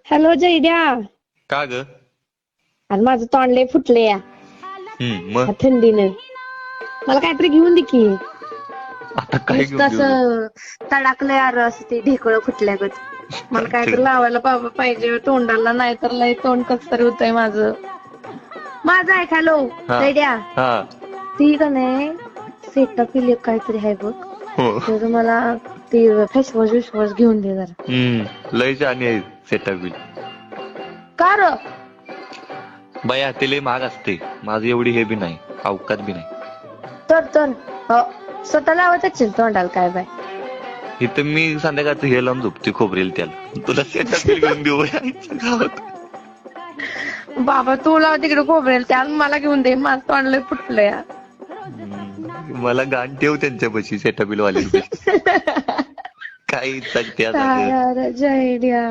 Hello जयड्या. का ग? आणि माझं तोंड लय फुटले या मग थंडीनं. मला काहीतरी घेऊन दे की. आता काय नुसतं घेऊन देऊ? असं तडाकलंय यार, असं ते ढेकळं फुटल्यागत. मला काहीतरी लावायला बाबा पाहिजे तोंडाला, नाहीतर लय तोंड कसं तरी होतंय माझं. माझं आहे. हॅलो हा. जयड्या, हा. ती का नाही सेटाफिल काहीतरी आहे बघ, हो. तर मला ते फेसवॉश विश्वास घेऊन दे जरा. लय जाणी आहे सेटाबिल. का र? बाया ते लय महाग असते. माझं एवढी हे बी नाही, अवकात बी नाही. तर स्वतः लावत असेल तोंडाला काय बाय. इथं मी संध्याकाळचं हे लावून झोपते खोबरेल त्याला. तुला सेटाबिल घेऊन देऊ गावात? बाबा तू लाव तिकडे खोबरेल त्या, मला घेऊन दे, माझं तोंड लय फुटलं या. मला गाण ठेव त्यांच्यापाशी, सेटाबिल वाल्यांपाशी. काही सांगते आता. जयड्या.